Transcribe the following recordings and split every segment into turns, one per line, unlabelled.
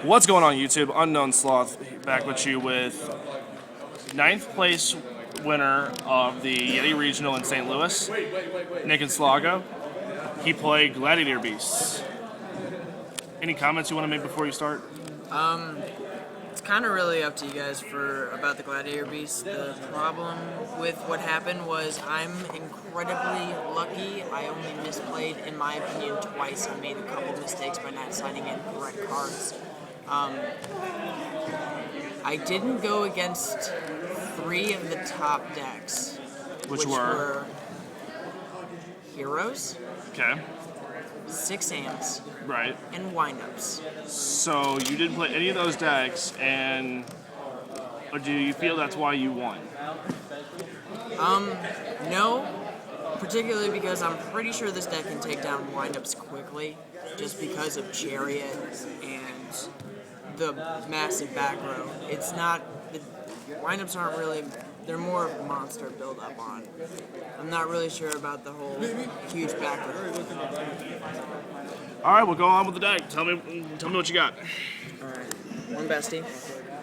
What's going on, YouTube? Unknown Sloth back with you with ninth place winner of the Yeti Regional in St. Louis, Nick and Slago. He played Gladiator Beast. Any comments you want to make before you start?
It's kind of really up to you guys about the Gladiator Beast. The problem with what happened was I'm incredibly lucky. I only misplayed, in my opinion, twice. I made a couple mistakes by not signing in correct cards. I didn't go against three of the top decks,
Which were
Heroes,
okay,
Six Hands,
right.
and Windups.
So you didn't play any of those decks, or do you feel that's why you won?
No, particularly because I'm pretty sure this deck can take down Windups quickly, just because of Chariot and the massive back row. It's not, the Windups aren't really, they're more of a monster build up on. I'm not really sure about the whole huge back row.
All right, we'll go on with the deck. Tell me what you got.
All right, one Bestie,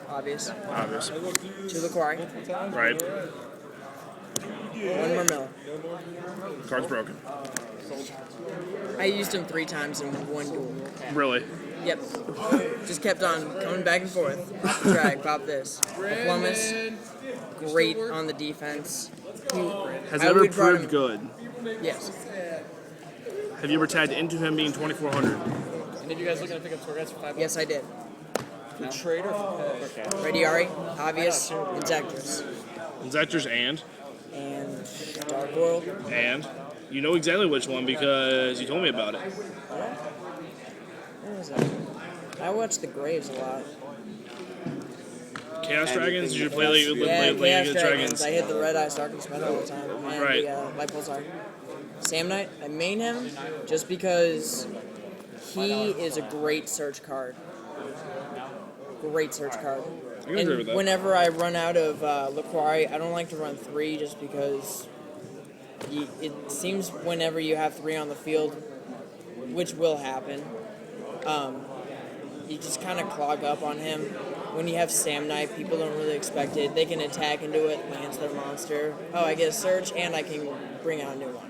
obvious.
Obvious.
Two Laquari,
Right.
one Marmilla.
Card's broken.
I used him 3 times in one duel.
Really?
Yep. Just kept on coming back and forth. Drag, pop this. Plumbus, great on the defense.
Has it ever proved good?
Yes.
Have you ever tagged into him being 2,400?
Did you guys look at pick up guys for $5?
Yes, I did.
For trade or for cash?
Radiari, obvious, Injectors.
Injectors and
Dark World.
And you know exactly which one because you told me about it.
What was that? I watch the Graves a lot.
Chaos Dragons? You should play
Yeah, Chaos
against
Dragons.
Dragons.
I hit the Red Eye Stark Smith all the time. And
Right.
the Light Pulsar. Sam Knight, I main him just because he is a great search card. Great search card.
I can agree with that.
Whenever I run out of Laquari, I don't like to run 3 just because it seems whenever you have 3 on the field, which will happen, you just kind of clog up on him. When you have Sam Knight, people don't really expect it. They can attack into it, lands their monster. Oh, I get a search, and I can bring out a new one.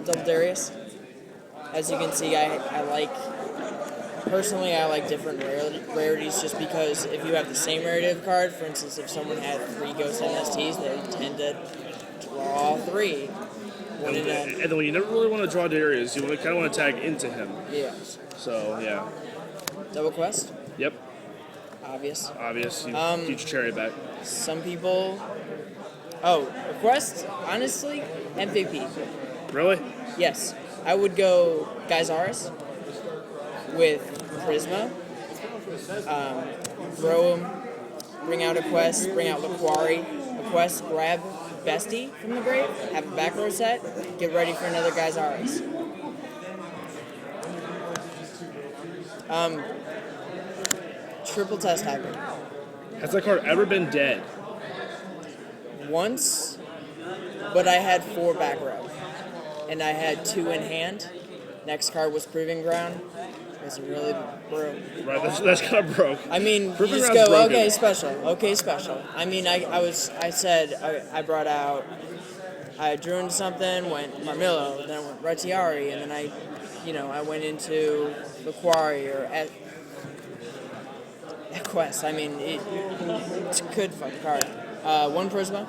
Double Darius. As you can see, I like different rarities just because if you have the same rarity of card, for instance, if someone had 3 Ghost NSTs, they tend to draw 3.
And then when you never really want to draw Darius, you kind of want to tag into him.
Yeah.
So, yeah.
Double Quest,
Yep.
obvious.
Obvious. You get your Chariot back.
Some people... Oh, Request, honestly, MVP.
Really?
Yes. I would go Geysaris with Prisma. Throw him, bring out a Quest, bring out Laquari. A Quest, grab Bestie from the grave, have a back row set, get ready for another Geysaris. Triple Test Hybrid.
Has that card ever been dead?
Once, but I had 4 back row, and I had 2 in hand. Next card was Proving Ground. Wasn't really broke.
Right, that's kind of broke.
I mean, you
Proving
just
Ground's
go,
broken.
okay, special. I mean, I brought out, I drew into something, went Marmillo, then I went Retiari, and then I went into Laquari or Quest. I mean, it's a good fucking card. 1 Prisma.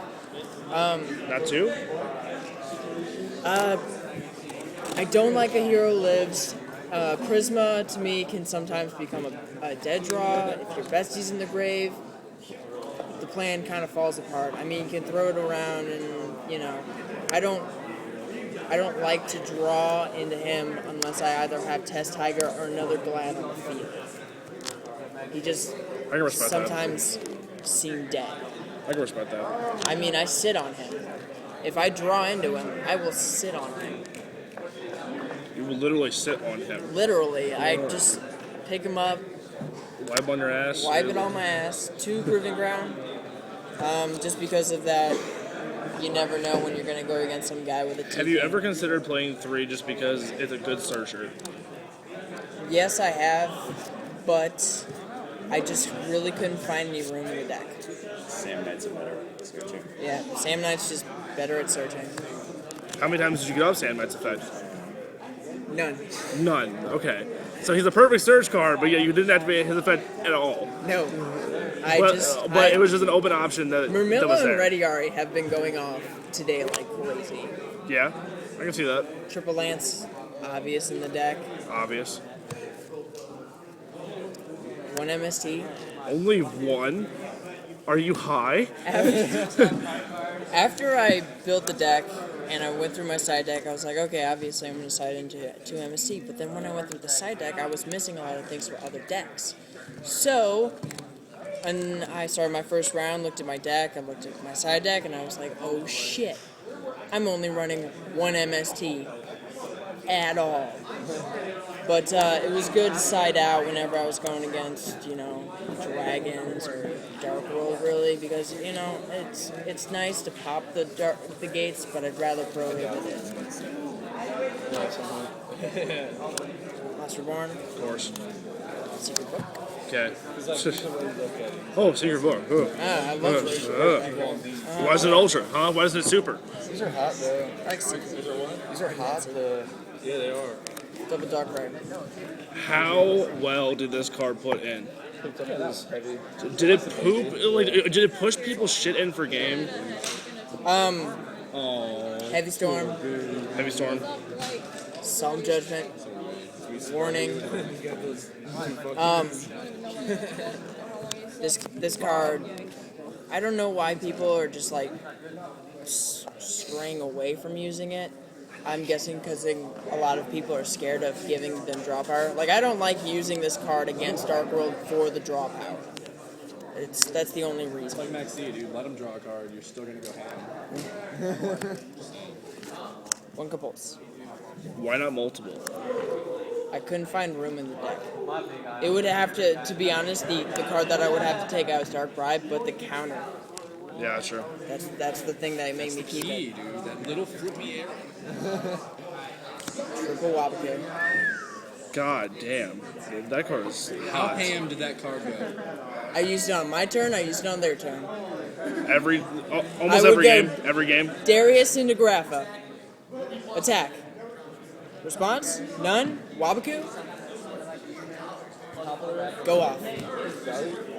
Not 2?
I don't like a Hero Lives. Prisma, to me, can sometimes become a dead draw. If your bestie's in the grave, the plan kind of falls apart. I mean, you can throw it around and, I don't like to draw into him unless I either have Test Tiger or another Glad on the field. He just
I can respect
sometimes seems dead.
I can respect that.
I mean, I sit on him. If I draw into him, I will sit on him.
You will literally sit on him.
Literally, I just pick him up,
Wipe on your ass.
wipe it on my ass, 2 Proving Ground. Just because of that, you never know when you're going to go against some guy with a TK.
Have you ever considered playing 3 just because it's a good searcher?
Yes, I have, but I just really couldn't find any room in the deck.
Sam Knight's a better searcher.
Yeah, Sam Knight's just better at searching.
How many times did you get off Sand Knight's effect?
None.
None. Okay. So he's a perfect search card, but yeah, you didn't activate his effect at all.
No.
But it was just an open option that was
Murmillo
there.
and Rediari have been going off today like crazy.
Yeah, I can see that.
Triple Lance, obvious in the deck.
Obvious.
One MST.
Only one? Are you high?
After I built the deck and I went through my side deck, I was like, okay, obviously I'm going to side into 2 MST. But then when I went through the side deck, I was missing a lot of things for other decks. So, and I started my first round, looked at my deck, I looked at my side deck, and I was like, oh shit, I'm only running 1 MST at all. But it was good to side out whenever I was going against, dragons or Dark World, really, because it's nice to pop the gates, but I'd rather prohibit it. Last Reborn.
Of course.
Secret Book.
Okay. Oh, Secret Book. Oh.
I love those.
Why is it Ultra? Huh? Why isn't it Super?
These are hot though.
I like Secret Book.
These are hot. Yeah, they are.
Double Dark Ray.
How well did this card put in?
It's heavy.
Did it poop? Did it push people's shit in for game?
Heavy Storm.
Heavy Storm.
Solemn Judgment. Warning. This card, I don't know why people are just like straying away from using it. I'm guessing because a lot of people are scared of giving them draw power. Like, I don't like using this card against Dark World for the draw power. That's the only reason.
It's like Max C, dude. Let him draw a card. You're still gonna go ham.
One Compulse.
Why not multiple?
I couldn't find room in the deck. It would have to be honest, the card that I would have to take out is Dark Bribe, but the counter.
Yeah, sure.
That's the thing that made me keep
Key,
it.
dude. That little flippy arrow.
Triple Wabaka.
God damn. Dude, that card is
How
hot.
ham did that card go?
I used it on my turn, I used it on their turn.
Almost
I would
every
go-
game. Every game.
Darius into Grapha. Attack. Response? None. Wabaku? Go off.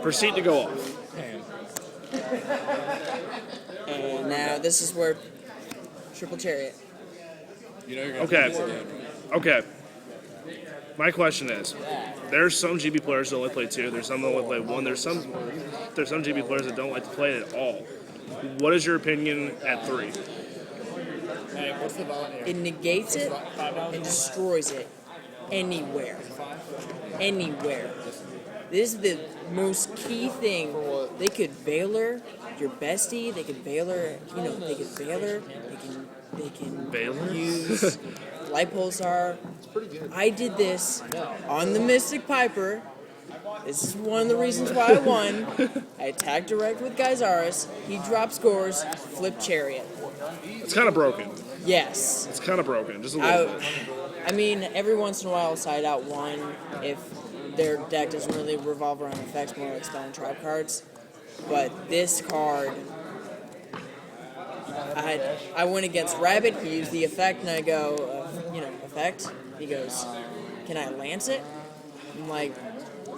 Proceed to go off.
Ham.
And now this is where Triple Chariot.
You know you're gonna
Okay.
do this again, right?
Okay. My question is, there's some GB players that only play 2. There's some that only play 1. There's some GB players that don't like to play it at all. What is your opinion at 3?
Hey, what's the ball here?
It negates it and destroys it anywhere. Anywhere. This is the most key thing. They could Valor your bestie. They could Valor. They could Valor. They can
Valor?
use Light Pulsar. I did this on the Mystic Piper. This is one of the reasons why I won. I attacked direct with Geysaris. He dropped scores. Flip Chariot.
It's kind of broken.
Yes.
It's kind of broken. Just a little bit.
I mean, every once in a while I'll side out one if their deck doesn't really revolve around effects, more like spell and tribe cards. But this card, I went against Rabbit. He used the effect, and I go, effect. He goes, can I lance it? I'm like,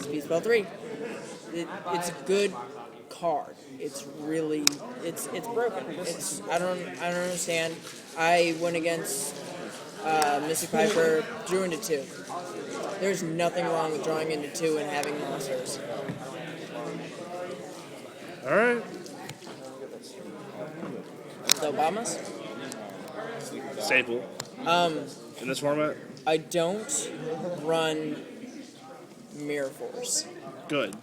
speed spell 3. It's a good card. It's really, it's broken. I don't understand. I went against Mystic Piper, drew into 2. There's nothing wrong with drawing into 2 and having monsters.
All right.
The Obamas?
Staple. In this format?
I don't run Mirror Force
Good.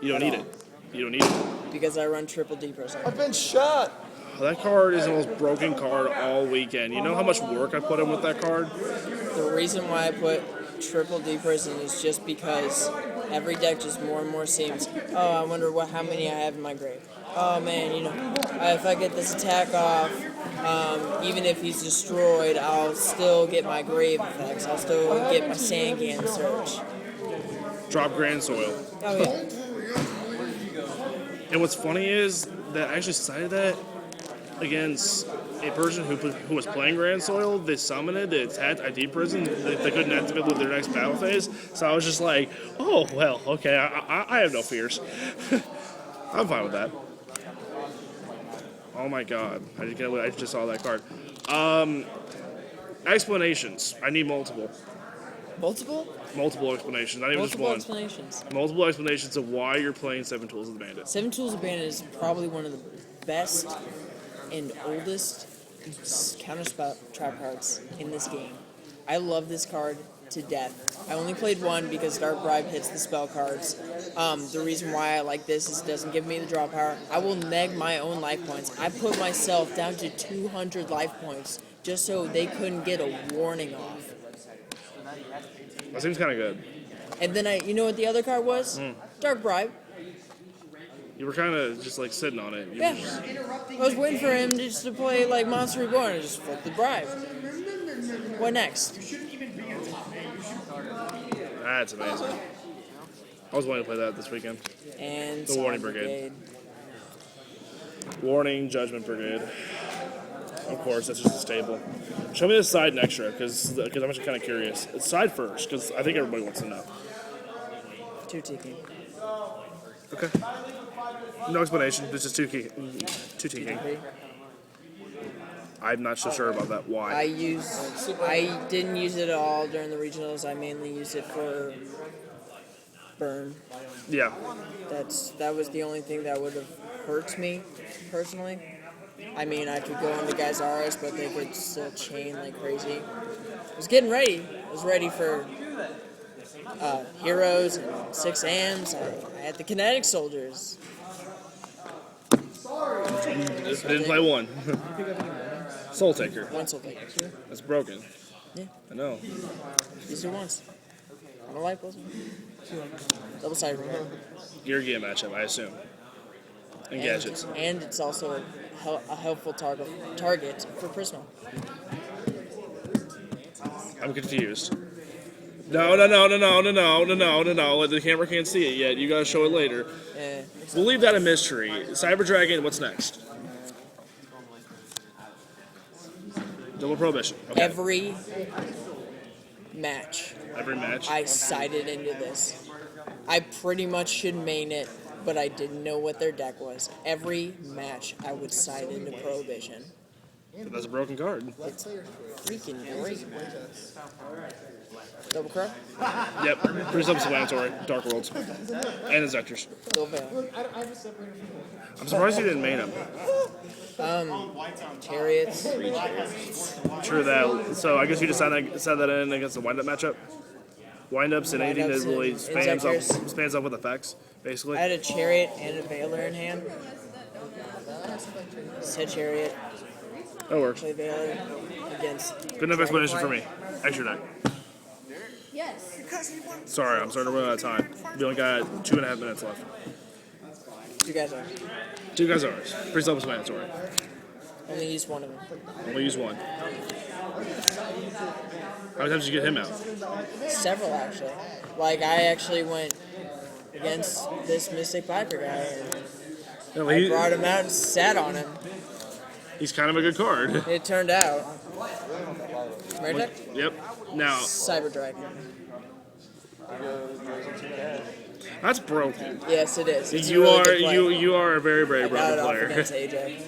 You don't need it. You don't need it.
because I run Triple D Prism.
I've been shot.
That card is the most broken card all weekend. You know how much work I put in with that card?
The reason why I put Triple D Prison is just because every deck just more and more seems, oh, I wonder how many I have in my grave. Oh man, if I get this attack off, Even if he's destroyed, I'll still get my grave effects. I'll still get my Sandgan search.
Drop Grand Soil.
Oh yeah.
And what's funny is that I actually cited that against a person who was playing Grand Soil. They summoned it, they attacked ID Prison, they couldn't activate with their next battle phase. So I was just like, oh, well, okay, I have no fears. I'm fine with that. Oh my god, I just saw that card. Explanations. I need multiple.
Multiple?
Multiple explanations, not even just one.
Explanations.
Multiple explanations of why you're playing Seven Tools of the Bandit.
Seven Tools of Bandit is probably one of the best and oldest counter trap cards in this game. I love this card to death. I only played one because Dark Bribe hits the spell cards. The reason why I like this is it doesn't give me the draw power. I will neg my own life points. I put myself down to 200 life points just so they couldn't get a warning off.
That seems kind of good.
And then you know what the other card was? Dark Bribe.
You were kind of just like sitting on it. You
Yeah.
were just-
I was waiting for him just to play like Monster Reborn and just flip the bribe. What next?
That's amazing. I was wanting to play that this weekend.
And
The Warning
Sonic
Brigade. Warning, Judgment Brigade. Of course, that's just a staple. Show me the side and extra, because I'm actually kind of curious. It's side first, because I think everybody wants to know.
2 Tiki.
Okay. No explanation. This is two T. I'm not so sure about that. Why?
I didn't use it at all during the regionals. I mainly used it for burn.
Yeah.
That was the only thing that would have hurt me personally. I mean, I could go into guys' R's, but they could still chain like crazy. I was getting ready. I was ready for heroes and 6 AMs. I had the kinetic soldiers.
Didn't play one. Soul Taker.
One soul taker.
That's broken.
Yeah,
I know.
these are ones. On a light pulse. Double side ring.
Gear Gear matchup, I assume. And gadgets.
And it's also a helpful target for Prisma.
I'm confused. No. The camera can't see it yet. You gotta show it later. We'll leave that a mystery. Cyber Dragon, what's next? Double Prohibition. Okay.
Every match, I sided into this. I pretty much should main it, but I didn't know what their deck was. Every match, I would side into Prohibition.
But that's a broken card.
It's freaking great. Double Crow?
Yep. Pretty self-explanatory. Dark Worlds. And the Zectors.
Still Veil.
I'm surprised you didn't main them.
Chariots.
True that. So I guess you just set that in against the wind-up matchup? Wind-ups and anything that
Wind-ups
really
and
spans up with effects, basically.
I had a Chariot and a Veiler in hand. Said Chariot.
That works.
Play Veiler against.
Good enough explanation for me. Extra deck.
Yes.
Sorry, I'm starting to run out of time. We only got 2.5 minutes left.
You guys are.
2 guys are ours. Pretty self-explanatory.
Only use one of them.
Only use one. How many times did you get him out?
Several, actually. Like, I actually went against this Mystic Viper guy, and
No,
I brought him out and sat on him.
he's kind of a good card.
It turned out. Rare deck?
Yep. Now,
Cyber Dragon.
that's broken.
Yes, it is. It's a
You
really
are
good play.
you are a very, very
I got it
broken
off
player.
against AJ.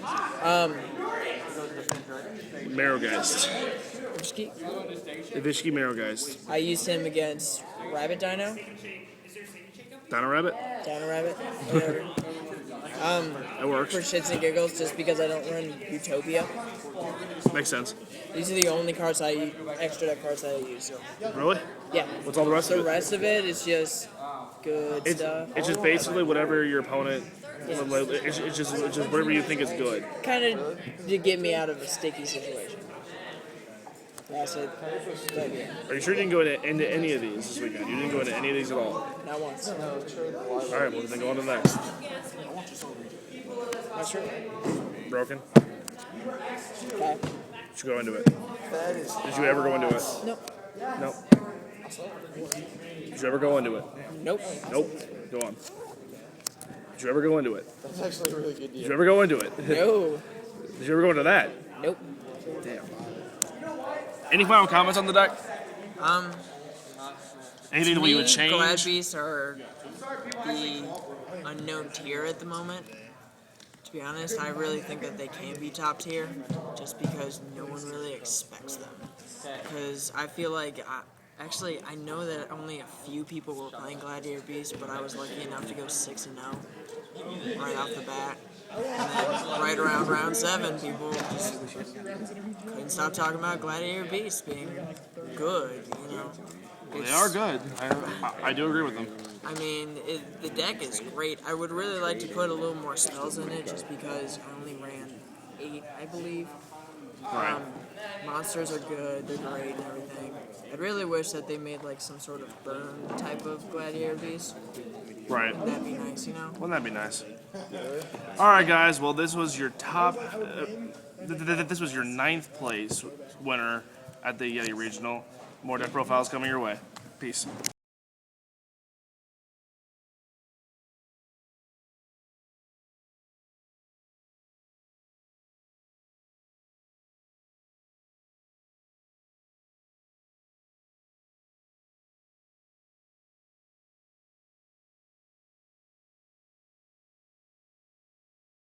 Marrowgeist. Vishki Marrowgeist.
I used him against Rabbit Dino.
Dino Rabbit?
Dino Rabbit. Whatever.
That works.
For shits and giggles, just because I don't run Utopia.
Makes sense.
These are the only cards extra deck cards that I use.
Really?
Yeah.
What's all the rest
The
of it?
rest of it is just good stuff.
It's just basically whatever your opponent. It's just whatever you think is good.
Kind of to get me out of a sticky situation. That's it. But yeah,
Are you sure you didn't go into any of these this weekend? You didn't go into any of these at all?
not once.
All right, well then go on to the next.
Not sure.
Broken.
Okay.
Did you go into it? Did you ever go into it?
Nope.
Nope. Did you ever go into it?
Nope.
Nope. Go on. Did you ever go into it?
That's actually a really good
Did
deal.
you ever go into it?
No.
Did you ever go into that?
Nope.
Damn. Any final comments on the deck? Anything that we would change?
Glad Beasts are the unknown tier at the moment. To be honest, I really think that they can be top tier, just because no one really expects them. Because I feel like, I know that only a few people were playing Gladiator Beast, but I was lucky enough to go 6-0 right off the bat. And then right around round 7, people just couldn't stop talking about Gladiator Beast being good, you know.
They are good. I do agree with them.
I mean, the deck is great. I would really like to put a little more spells in it, just because I only ran 8, I believe.
Right.
Monsters are good, they're great and everything. I'd really wish that they made like some sort of burn type of Gladiator Beast.
Right.
That'd be nice, you know?
Wouldn't that be nice? All right, guys. Well, this was your top. This was your 9th place winner at the Yeti Regional. More deck profiles coming your way. Peace.